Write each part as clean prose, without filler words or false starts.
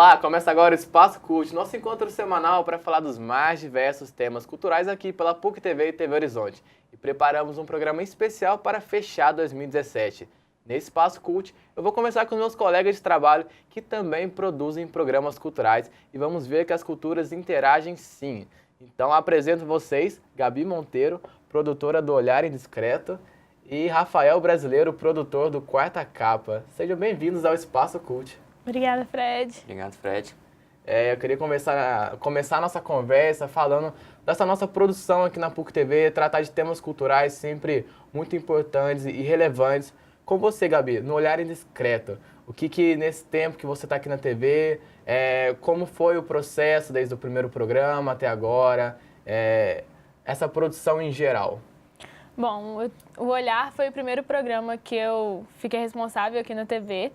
Olá, começa agora o Espaço Cult, nosso encontro semanal para falar dos mais diversos temas culturais aqui pela PUC TV e TV Horizonte. E preparamos um programa especial para fechar 2017. Nesse Espaço Cult, eu vou conversar com meus colegas de trabalho que também produzem programas culturais e vamos ver que as culturas interagem sim. Então apresento vocês, Gabi Monteiro, produtora do Olhar Indiscreto, e Rafael Brasileiro, produtor do Quarta Capa. Sejam bem-vindos ao Espaço Cult. Obrigada, Fred. Obrigado, Fred. Eu queria começar a nossa conversa falando dessa nossa produção aqui na PUC TV, tratar de temas culturais sempre muito importantes e relevantes. Com você, Gabi, no Olhar Indiscreto, o que nesse tempo que você está aqui na TV, como foi o processo desde o primeiro programa até agora, essa produção em geral? Bom, o Olhar foi o primeiro programa que eu fiquei responsável aqui na TV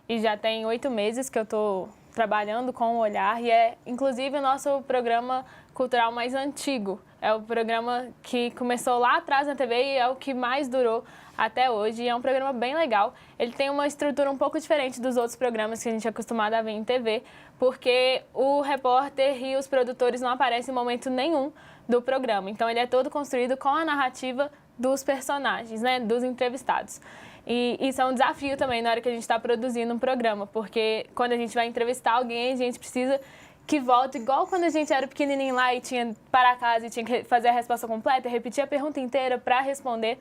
e já tem 8 meses que eu estou trabalhando com o Olhar e é, inclusive, o nosso programa cultural mais antigo. É o programa que começou lá atrás na TV e é o que mais durou até hoje. E é um programa bem legal. Ele tem uma estrutura um pouco diferente dos outros programas que a gente é acostumado a ver em TV, porque o repórter e os produtores não aparecem em momento nenhum do programa. Então, ele é todo construído com a narrativa dos personagens, né, dos entrevistados. E isso é um desafio também na hora que a gente está produzindo um programa, porque quando a gente vai entrevistar alguém, a gente precisa que volte, igual quando a gente era pequenininho lá e tinha para casa e tinha que fazer a resposta completa, repetir a pergunta inteira para responder.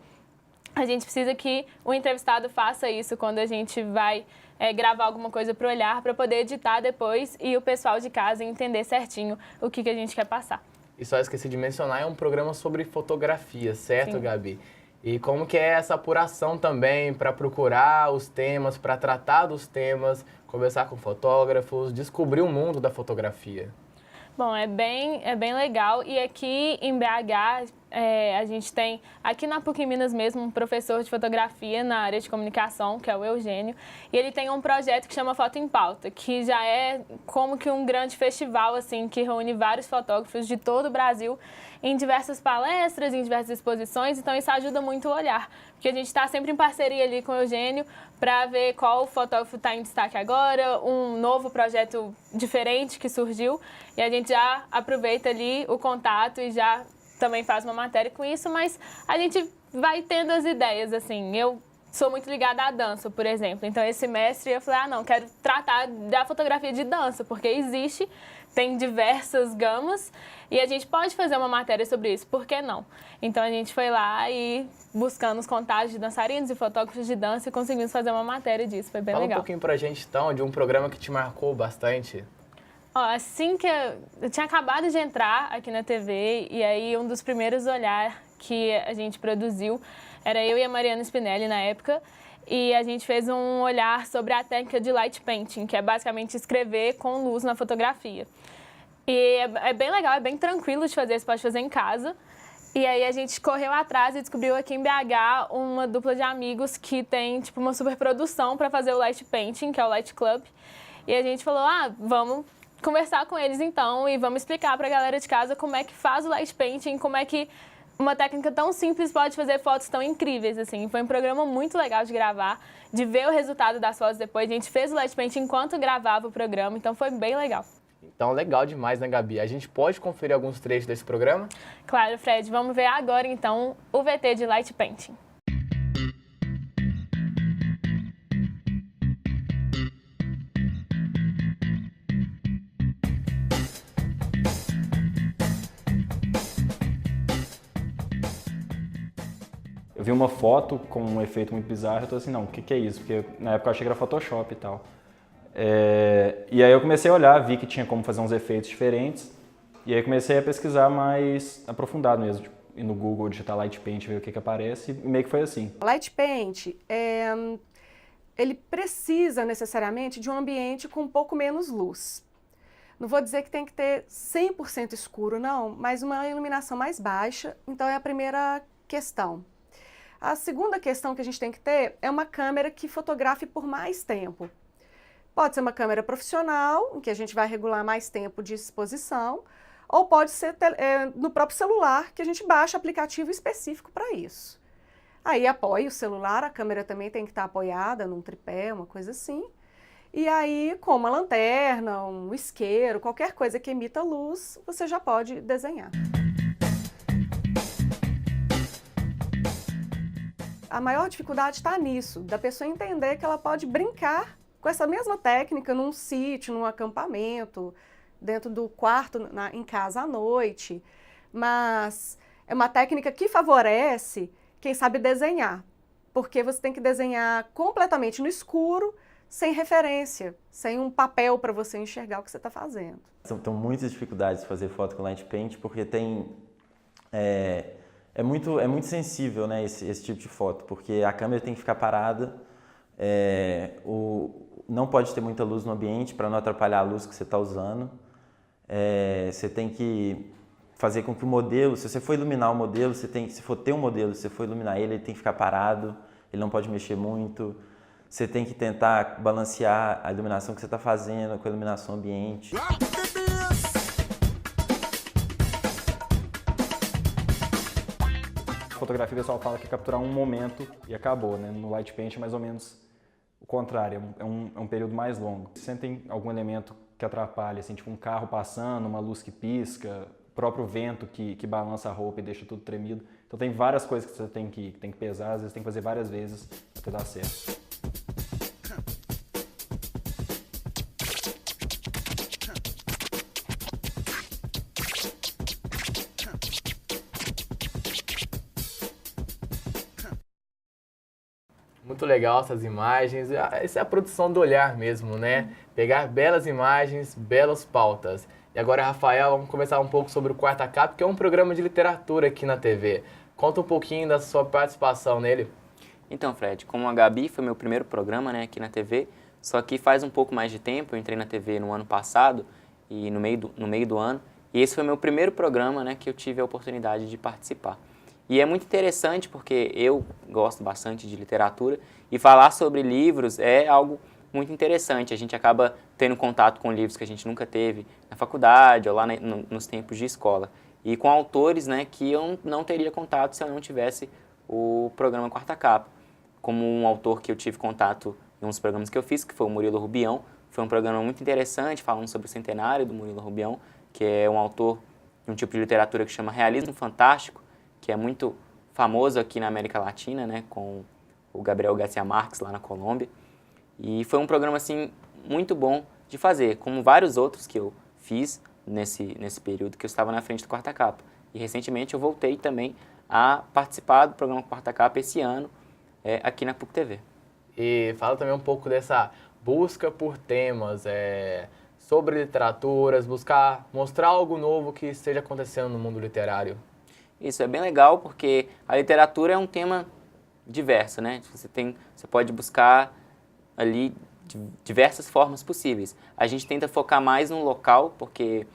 A gente precisa que o entrevistado faça isso quando a gente vai gravar alguma coisa para o Olhar, para poder editar depois e o pessoal de casa entender certinho o que a gente quer passar. E só esqueci de mencionar, é um programa sobre fotografia, certo, Sim. Gabi? E como que é essa apuração também para procurar os temas, para tratar dos temas, conversar com fotógrafos, descobrir o mundo da fotografia? Bom, é bem legal e aqui em BH a gente tem, aqui na PUC Minas mesmo, um professor de fotografia na área de comunicação, que é o Eugênio, e ele tem um projeto que chama Foto em Pauta, que já é como que um grande festival, assim, que reúne vários fotógrafos de todo o Brasil em diversas palestras, em diversas exposições, então isso ajuda muito o Olhar, porque a gente está sempre em parceria ali com o Eugênio para ver qual fotógrafo está em destaque agora, um novo projeto diferente que surgiu, e a gente já aproveita ali o contato e já também faz uma matéria com isso, mas a gente vai tendo as ideias, assim. Eu sou muito ligada à dança, por exemplo. Então, esse semestre eu falei, não, quero tratar da fotografia de dança, porque existe, tem diversas gamas, e a gente pode fazer uma matéria sobre isso, por que não? Então, a gente foi lá e buscando os contatos de dançarinos e fotógrafos de dança e conseguimos fazer uma matéria disso, foi bem legal. Fala um pouquinho pra gente, então, de um programa que te marcou bastante. Assim que eu tinha acabado de entrar aqui na TV, e aí um dos primeiros Olhar que a gente produziu era eu e a Mariana Spinelli na época, e a gente fez um olhar sobre a técnica de light painting, que é basicamente escrever com luz na fotografia. E é bem legal, é bem tranquilo de fazer, você pode fazer em casa. E aí a gente correu atrás e descobriu aqui em BH uma dupla de amigos que tem tipo uma superprodução para fazer o light painting, que é o Light Club. E a gente falou, vamos conversar com eles então e vamos explicar para a galera de casa como é que faz o light painting, como é que uma técnica tão simples pode fazer fotos tão incríveis, assim. Foi um programa muito legal de gravar, de ver o resultado das fotos depois. A gente fez o light painting enquanto gravava o programa, então foi bem legal. Então, legal demais, né, Gabi? A gente pode conferir alguns trechos desse programa? Claro, Fred. Vamos ver agora, então, o VT de light painting. Eu vi uma foto com um efeito muito bizarro e eu tô assim, não, o que é isso? Porque na época eu achei que era Photoshop e tal. E aí eu comecei a olhar, vi que tinha como fazer uns efeitos diferentes e aí comecei a pesquisar mais aprofundado mesmo, tipo, ir no Google, digitar Light Paint, ver o que aparece e meio que foi assim. Light Paint, ele precisa necessariamente de um ambiente com um pouco menos luz. Não vou dizer que tem que ter 100% escuro, não, mas uma iluminação mais baixa, então é a primeira questão. A segunda questão que a gente tem que ter é uma câmera que fotografe por mais tempo. Pode ser uma câmera profissional, em que a gente vai regular mais tempo de exposição, ou pode ser no próprio celular, que a gente baixa aplicativo específico para isso. Aí apoia o celular, a câmera também tem que estar apoiada num tripé, uma coisa assim. E aí, com uma lanterna, um isqueiro, qualquer coisa que emita luz, você já pode desenhar. A maior dificuldade está nisso, da pessoa entender que ela pode brincar com essa mesma técnica num sítio, num acampamento, dentro do quarto, em casa à noite. Mas é uma técnica que favorece quem sabe desenhar, porque você tem que desenhar completamente no escuro, sem referência, sem um papel para você enxergar o que você está fazendo. São muitas dificuldades de fazer foto com light paint, porque é muito sensível, né, esse tipo de foto, porque a câmera tem que ficar parada, não pode ter muita luz no ambiente para não atrapalhar a luz que você está usando. Você tem que fazer com que o modelo, se você for iluminar o modelo, se for ter um modelo, se você for iluminar ele tem que ficar parado, ele não pode mexer muito. Você tem que tentar balancear a iluminação que você está fazendo com a iluminação ambiente. Fotografia, o pessoal fala que é capturar um momento e acabou, né? No light paint é mais ou menos o contrário, é um período mais longo. Se sentem algum elemento que atrapalha, assim, tipo um carro passando, uma luz que pisca, o próprio vento que balança a roupa e deixa tudo tremido. Então tem várias coisas que você tem que pesar, às vezes tem que fazer várias vezes até dar certo. Muito legal essas imagens. Essa é a produção do olhar mesmo, né? Pegar belas imagens, belas pautas. E agora, Rafael, vamos conversar um pouco sobre o Quarta Capa, que é um programa de literatura aqui na TV. Conta um pouquinho da sua participação nele. Então, Fred, como a Gabi foi meu primeiro programa, né, aqui na TV, só que faz um pouco mais de tempo, eu entrei na TV no ano passado, e no meio do ano, e esse foi meu primeiro programa, né, que eu tive a oportunidade de participar. E é muito interessante porque eu gosto bastante de literatura e falar sobre livros é algo muito interessante. A gente acaba tendo contato com livros que a gente nunca teve na faculdade ou lá nos tempos de escola. E com autores, né, que eu não teria contato se eu não tivesse o programa Quarta Capa. Como um autor que eu tive contato em uns programas que eu fiz, que foi o Murilo Rubião. Foi um programa muito interessante, falando sobre o centenário do Murilo Rubião, que é um autor de um tipo de literatura que chama realismo fantástico, que é muito famoso aqui na América Latina, né, com o Gabriel Garcia Marques lá na Colômbia. E foi um programa assim muito bom de fazer, como vários outros que eu fiz nesse período que eu estava na frente do Quarta Capa. E recentemente eu voltei também a participar do programa Quarta Capa esse ano, aqui na PUC TV. E fala também um pouco dessa busca por temas, sobre literaturas, buscar mostrar algo novo que esteja acontecendo no mundo literário. Isso é bem legal porque a literatura é um tema diverso, né? Você pode buscar ali diversas formas possíveis. A gente tenta focar mais no local porque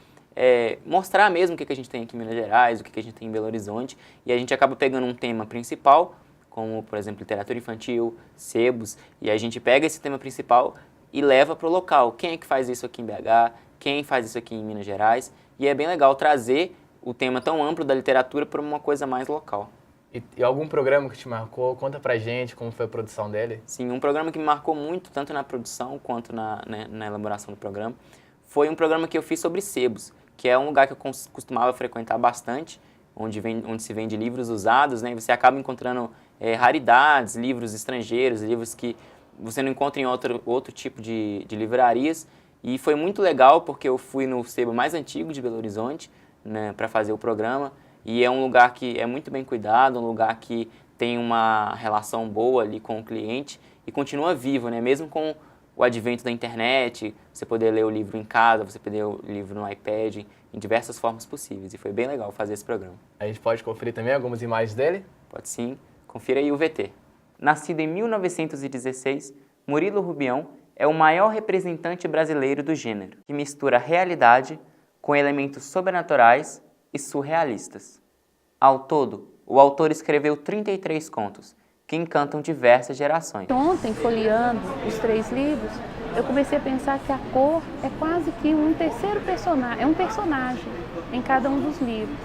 mostrar mesmo o que a gente tem aqui em Minas Gerais, o que a gente tem em Belo Horizonte, e a gente acaba pegando um tema principal, como, por exemplo, literatura infantil, sebos, e a gente pega esse tema principal e leva para o local. Quem é que faz isso aqui em BH? Quem faz isso aqui em Minas Gerais? E é bem legal trazer o tema tão amplo da literatura para uma coisa mais local. E algum programa que te marcou? Conta pra gente como foi a produção dele. Sim, um programa que me marcou muito, tanto na produção quanto na elaboração do programa, foi um programa que eu fiz sobre sebos, que é um lugar que eu costumava frequentar bastante, onde se vende livros usados, né? E você acaba encontrando raridades, livros estrangeiros, livros que você não encontra em outro tipo de livrarias. E foi muito legal porque eu fui no sebo mais antigo de Belo Horizonte, né, para fazer o programa, e é um lugar que é muito bem cuidado, um lugar que tem uma relação boa ali com o cliente e continua vivo, né? Mesmo com o advento da internet, você poder ler o livro em casa, você poder ler o livro no iPad, em diversas formas possíveis, e foi bem legal fazer esse programa. A gente pode conferir também algumas imagens dele? Pode sim, confira aí o VT. Nascido em 1916, Murilo Rubião é o maior representante brasileiro do gênero, que mistura realidade com elementos sobrenaturais e surrealistas. Ao todo, o autor escreveu 33 contos, que encantam diversas gerações. Ontem, folheando os 3 livros, eu comecei a pensar que a cor é quase que um terceiro personagem, é um personagem em cada um dos livros,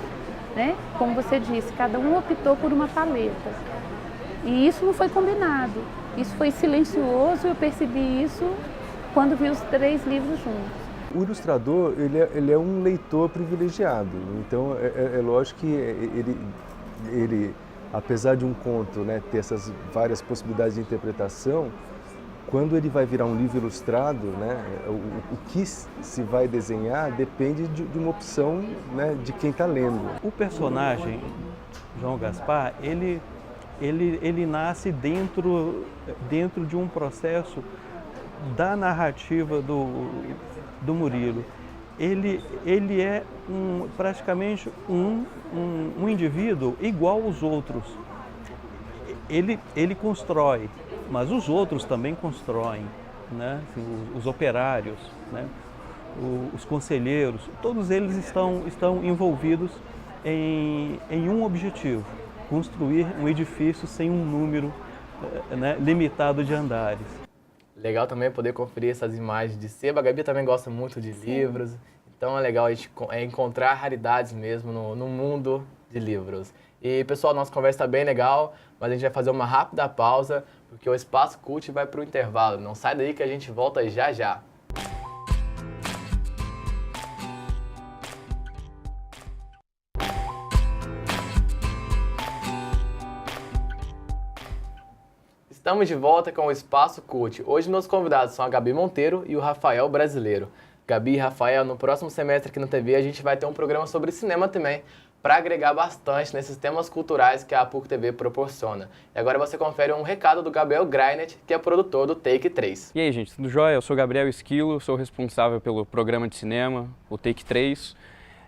né? Como você disse, cada um optou por uma paleta. E isso não foi combinado, isso foi silencioso, eu percebi isso quando vi os 3 livros juntos. O ilustrador, ele é um leitor privilegiado, então é lógico que ele, apesar de um conto, né, ter essas várias possibilidades de interpretação, quando ele vai virar um livro ilustrado, né, o que se vai desenhar depende de uma opção, né, de quem está lendo. O personagem, João Gaspar, ele nasce dentro de um processo da narrativa do Murilo. Ele é praticamente um indivíduo igual aos outros. Ele constrói, mas os outros também constroem, né? Os operários, né? Os conselheiros, todos eles estão envolvidos em um objetivo: construir um edifício sem um número, né, limitado de andares. Legal também poder conferir essas imagens de sebo. A Gabi também gosta muito de livros, então é legal a gente encontrar raridades mesmo no mundo de livros. E pessoal, nossa conversa está bem legal, mas a gente vai fazer uma rápida pausa, porque o Espaço Cult vai para o intervalo. Não sai daí que a gente volta já já. Estamos de volta com o Espaço Cult. Hoje meus convidados são a Gabi Monteiro e o Rafael Brasileiro. Gabi e Rafael, no próximo semestre aqui na TV a gente vai ter um programa sobre cinema também, para agregar bastante nesses temas culturais que a PUC TV proporciona. E agora você confere um recado do Gabriel Greinet, que é produtor do Take 3. E aí, gente, tudo jóia? Eu sou Gabriel Esquilo, sou responsável pelo programa de cinema, o Take 3.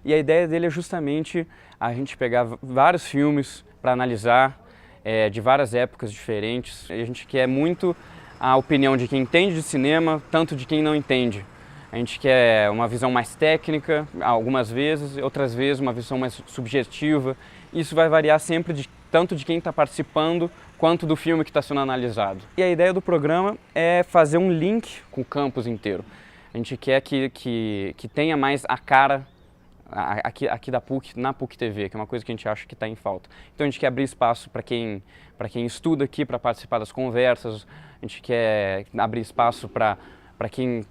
E a ideia dele é justamente a gente pegar vários filmes para analisar, de várias épocas diferentes. A gente quer muito a opinião de quem entende de cinema, tanto de quem não entende. A gente quer uma visão mais técnica, algumas vezes, outras vezes uma visão mais subjetiva. Isso vai variar sempre tanto de quem está participando, quanto do filme que está sendo analisado. E a ideia do programa é fazer um link com o campus inteiro. A gente quer que tenha mais a cara aqui da PUC, na PUC TV, que é uma coisa que a gente acha que está em falta. Então a gente quer abrir espaço para quem estuda aqui, para participar das conversas. A gente quer abrir espaço para quem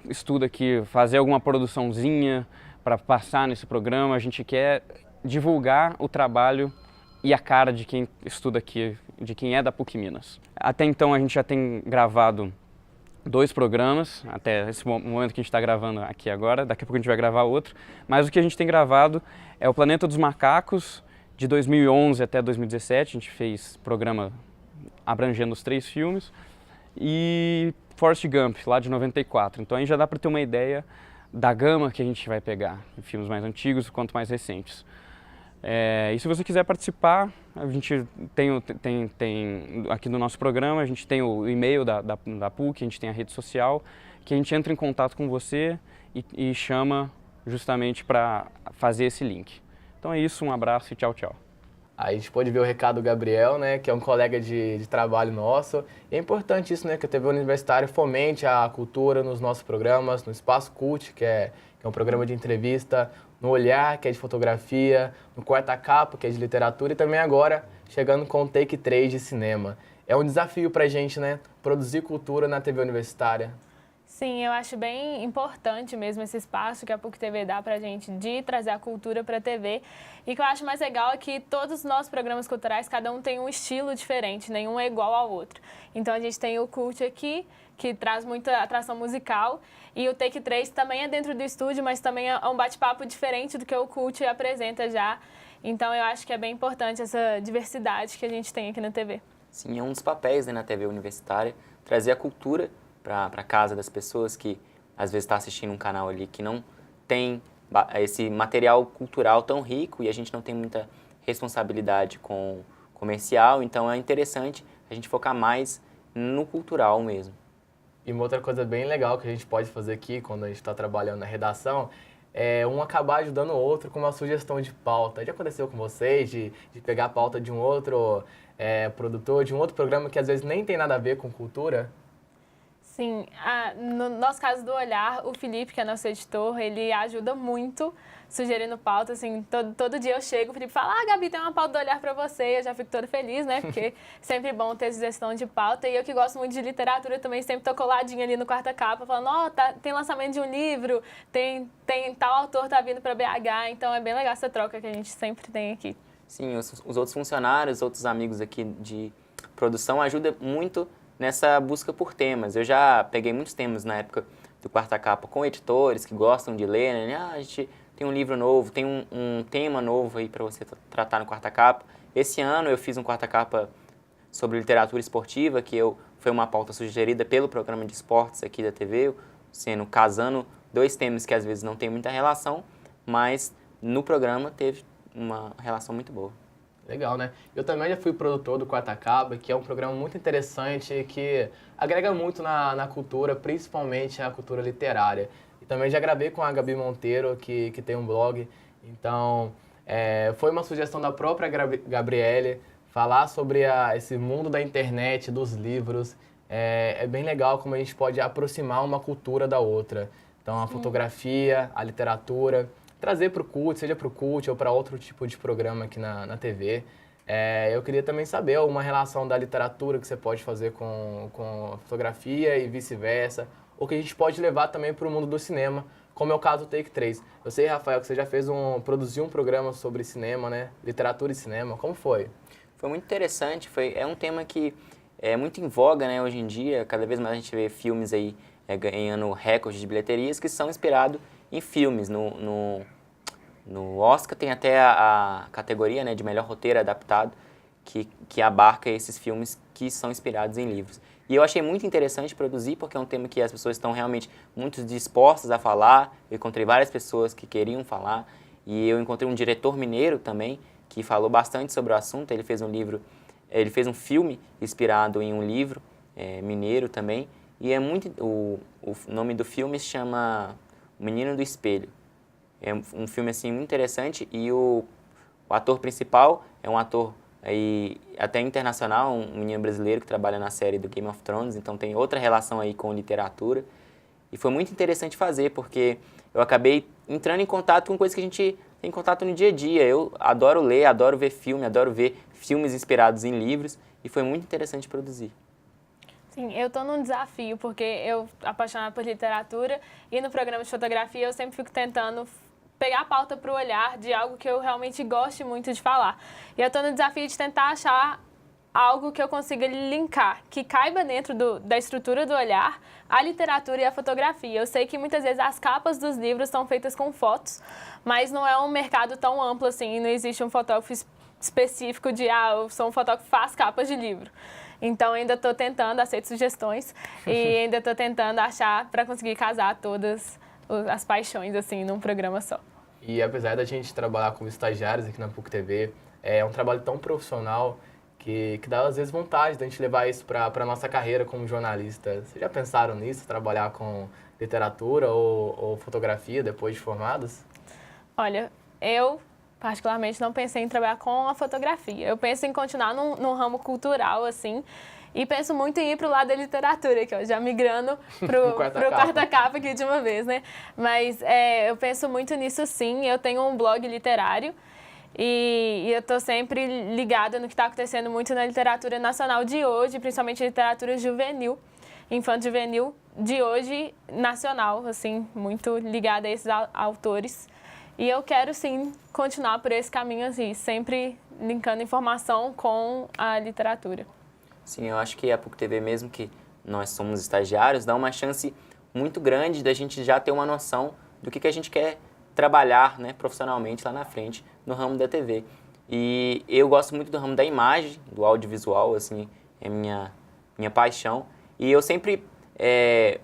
estuda aqui, fazer alguma produçãozinha para passar nesse programa. A gente quer divulgar o trabalho e a cara de quem estuda aqui, de quem é da PUC Minas. Até então a gente já tem gravado 2 programas, até esse momento que a gente está gravando aqui agora. Daqui a pouco a gente vai gravar outro, mas o que a gente tem gravado é o Planeta dos Macacos, de 2011 até 2017, a gente fez programa abrangendo os 3 filmes, e Forrest Gump, lá de 94. Então aí já dá para ter uma ideia da gama que a gente vai pegar, filmes mais antigos quanto mais recentes. E se você quiser participar, a gente tem aqui no nosso programa, a gente tem o e-mail da PUC, a gente tem a rede social, que a gente entra em contato com você e chama justamente para fazer esse link. Então é isso, um abraço e tchau, tchau. Aí a gente pode ver o recado do Gabriel, né, que é um colega de trabalho nosso. E é importante isso, né, que a TV Universitária fomente a cultura nos nossos programas, no Espaço Cult, que é um programa de entrevista, no Olhar, que é de fotografia, no Quarta Capa, que é de literatura, e também agora chegando com o Take 3 de cinema. É um desafio pra gente, né, produzir cultura na TV Universitária. Sim, eu acho bem importante mesmo esse espaço que a PUC TV dá pra gente de trazer a cultura pra TV. E o que eu acho mais legal é que todos os nossos programas culturais, cada um tem um estilo diferente, nenhum é igual ao outro. Então a gente tem o Cult aqui, que traz muita atração musical, e o Take 3 também é dentro do estúdio, mas também é um bate-papo diferente do que o Cult apresenta já. Então eu acho que é bem importante essa diversidade que a gente tem aqui na TV. Sim, é um dos papéis, né, na TV Universitária, trazer a cultura para casa das pessoas que às vezes está assistindo um canal ali que não tem esse material cultural tão rico e a gente não tem muita responsabilidade com o comercial, então é interessante a gente focar mais no cultural mesmo. E uma outra coisa bem legal que a gente pode fazer aqui quando a gente está trabalhando na redação é um acabar ajudando o outro com uma sugestão de pauta. Já aconteceu com vocês de pegar a pauta de um outro produtor, de um outro programa que às vezes nem tem nada a ver com cultura? Sim, no nosso caso do Olhar, o Felipe, que é nosso editor, ele ajuda muito sugerindo pauta, assim, todo dia eu chego, o Felipe fala, Gabi, tem uma pauta do Olhar pra você, eu já fico toda feliz, né, porque sempre bom ter sugestão de pauta, e eu que gosto muito de literatura também, sempre tô coladinha ali no Quarta Capa, falando, tem lançamento de um livro, tem tal autor tá vindo pra BH, então é bem legal essa troca que a gente sempre tem aqui. Sim, os outros funcionários, outros amigos aqui de produção ajudam muito nessa busca por temas. Eu já peguei muitos temas na época do Quarta Capa com editores que gostam de ler, né? A gente tem um livro novo, tem um tema novo aí para você tratar no Quarta Capa. Esse ano eu fiz um Quarta Capa sobre literatura esportiva, foi uma pauta sugerida pelo programa de esportes aqui da TV, casando dois temas que às vezes não tem muita relação, mas no programa teve uma relação muito boa. Legal, né? Eu também já fui produtor do Quarta Capa, que é um programa muito interessante que agrega muito na cultura, principalmente a cultura literária. E também já gravei com a Gabi Monteiro, que tem um blog. Então, foi uma sugestão da própria Gabriele falar sobre esse mundo da internet, dos livros. É bem legal como a gente pode aproximar uma cultura da outra. Então, a fotografia, a literatura, trazer para o CUT, seja para o CUT ou para outro tipo de programa aqui na TV. Eu queria também saber alguma relação da literatura que você pode fazer com a fotografia e vice-versa, ou que a gente pode levar também para o mundo do cinema, como é o caso do Take 3. Eu sei, Rafael, que você já produziu um programa sobre cinema, né? Literatura e cinema. Como foi? Foi muito interessante, é um tema que é muito em voga, né, hoje em dia. Cada vez mais a gente vê filmes aí ganhando recordes de bilheterias que são inspirados em filmes. No Oscar tem até a categoria, né, de melhor roteiro adaptado, que abarca esses filmes que são inspirados em livros. E eu achei muito interessante produzir, porque é um tema que as pessoas estão realmente muito dispostas a falar. Eu encontrei várias pessoas que queriam falar, e eu encontrei um diretor mineiro também, que falou bastante sobre o assunto. Ele fez um filme inspirado em um livro mineiro também, e o nome do filme se chama O Menino do Espelho. É um filme assim muito interessante, e o ator principal é um ator aí até internacional, um menino brasileiro que trabalha na série do Game of Thrones, então tem outra relação aí com literatura. E foi muito interessante fazer, porque eu acabei entrando em contato com coisas que a gente tem contato no dia a dia. Eu adoro ler, adoro ver filme, adoro ver filmes inspirados em livros, e foi muito interessante produzir. Sim, eu estou num desafio, porque eu apaixonada por literatura, e no programa de fotografia eu sempre fico tentando pegar a pauta para o olhar de algo que eu realmente goste muito de falar. E eu estou no desafio de tentar achar algo que eu consiga linkar, que caiba dentro da estrutura do olhar, a literatura e a fotografia. Eu sei que muitas vezes as capas dos livros são feitas com fotos, mas não é um mercado tão amplo assim, não existe um fotógrafo específico de, eu sou um fotógrafo que faz capas de livro. Então, ainda estou tentando, aceito sugestões, e ainda estou tentando achar para conseguir casar todas as paixões, assim, num programa só. E apesar da gente trabalhar como estagiários aqui na PUC TV, é um trabalho tão profissional que dá, às vezes, vontade da gente levar isso para a nossa carreira como jornalista. Vocês já pensaram nisso, trabalhar com literatura ou fotografia depois de formados? Olha, eu particularmente não pensei em trabalhar com a fotografia. Eu penso em continuar num ramo cultural, assim, e penso muito em ir para o lado da literatura, que já migrando para o Quarta Capa aqui de uma vez, né? Mas eu penso muito nisso, sim. Eu tenho um blog literário e eu estou sempre ligada no que está acontecendo muito na literatura nacional de hoje, principalmente literatura juvenil, infanto-juvenil de hoje, nacional, assim, muito ligada a esses autores. E eu quero, sim, continuar por esse caminho, assim, sempre linkando informação com a literatura. Sim, eu acho que a PUC TV, mesmo que nós somos estagiários, dá uma chance muito grande da gente já ter uma noção do que a gente quer trabalhar, né, profissionalmente lá na frente no ramo da TV. E eu gosto muito do ramo da imagem, do audiovisual, assim, é minha paixão. E eu sempre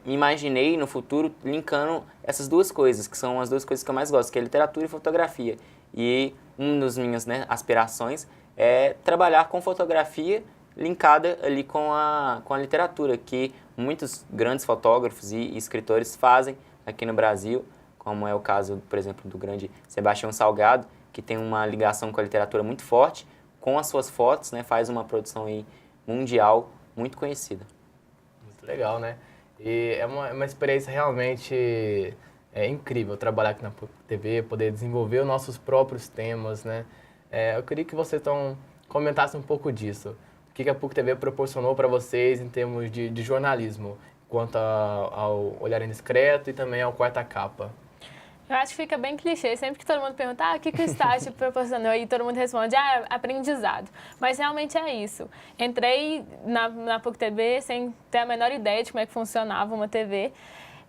me imaginei no futuro linkando essas duas coisas, que são as duas coisas que eu mais gosto, que é literatura e fotografia. E uma das minhas, né, aspirações é trabalhar com fotografia linkada ali com a literatura, que muitos grandes fotógrafos e escritores fazem aqui no Brasil, como é o caso, por exemplo, do grande Sebastião Salgado, que tem uma ligação com a literatura muito forte, com as suas fotos, né, faz uma produção aí mundial muito conhecida. Muito legal, né? E é uma experiência realmente incrível trabalhar aqui na PUC TV, poder desenvolver os nossos próprios temas, né? Eu queria que vocês comentassem um pouco disso. O que a PUC TV proporcionou para vocês em termos de jornalismo, quanto ao Olhar Indiscreto e também ao Quarta Capa? Eu acho que fica bem clichê, sempre que todo mundo pergunta o que o estágio proporcionou, e todo mundo responde, aprendizado. Mas realmente é isso. Entrei na PUC TV sem ter a menor ideia de como é que funcionava uma TV.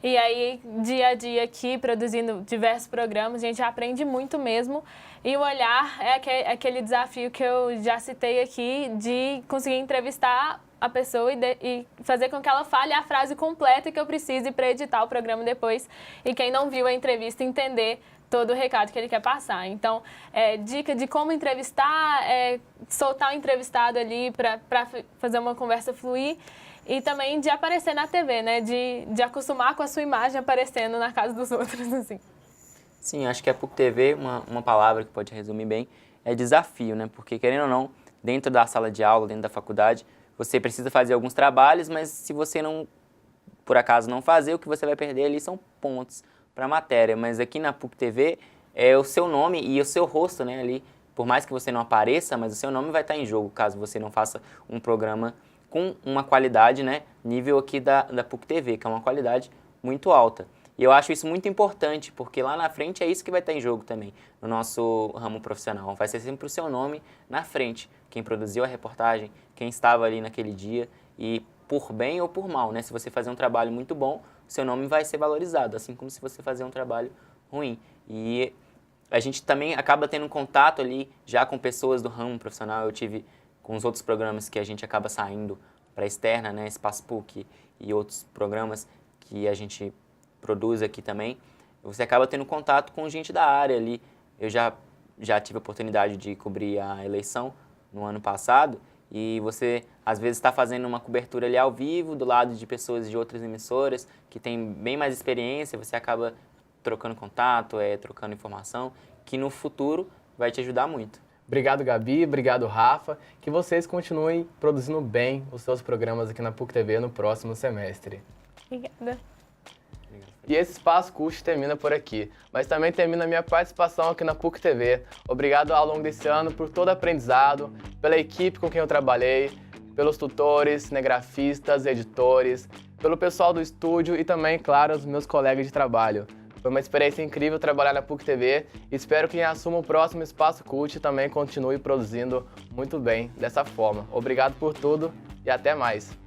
E aí, dia a dia aqui, produzindo diversos programas, a gente aprende muito mesmo. E o Olhar é aquele desafio que eu já citei aqui, de conseguir entrevistar a pessoa e fazer com que ela fale a frase completa que eu precise para editar o programa depois. E quem não viu a entrevista entender todo o recado que ele quer passar. Então, dica de como entrevistar, soltar o entrevistado ali para fazer uma conversa fluir. E também de aparecer na TV, né? De acostumar com a sua imagem aparecendo na casa dos outros, assim. Sim, acho que a PUC TV, uma palavra que pode resumir bem, é desafio, né? Porque, querendo ou não, dentro da sala de aula, dentro da faculdade, você precisa fazer alguns trabalhos, mas se você não, por acaso, não fazer, o que você vai perder ali são pontos para a matéria. Mas aqui na PUC TV, é o seu nome e o seu rosto, né? Ali, por mais que você não apareça, mas o seu nome vai estar em jogo, caso você não faça um programa com uma qualidade, né, nível aqui da PUC TV, que é uma qualidade muito alta. E eu acho isso muito importante, porque lá na frente é isso que vai estar em jogo também, no nosso ramo profissional. Vai ser sempre o seu nome na frente, quem produziu a reportagem, quem estava ali naquele dia, e por bem ou por mal, né, se você fazer um trabalho muito bom, o seu nome vai ser valorizado, assim como se você fazer um trabalho ruim. E a gente também acaba tendo um contato ali já com pessoas do ramo profissional. Eu tive com os outros programas que a gente acaba saindo para a externa, né, Espaço PUC e outros programas que a gente produz aqui também, você acaba tendo contato com gente da área ali. Eu já tive a oportunidade de cobrir a eleição no ano passado, e você às vezes está fazendo uma cobertura ali ao vivo, do lado de pessoas de outras emissoras que têm bem mais experiência, você acaba trocando contato, trocando informação, que no futuro vai te ajudar muito. Obrigado, Gabi. Obrigado, Rafa. Que vocês continuem produzindo bem os seus programas aqui na PUC TV no próximo semestre. Obrigada. E esse Espaço CUT termina por aqui, mas também termina a minha participação aqui na PUC TV. Obrigado ao longo desse ano por todo o aprendizado, pela equipe com quem eu trabalhei, pelos tutores, cinegrafistas, editores, pelo pessoal do estúdio e também, claro, os meus colegas de trabalho. Foi uma experiência incrível trabalhar na PUC TV e espero que quem assuma o próximo Espaço CUT também continue produzindo muito bem dessa forma. Obrigado por tudo e até mais!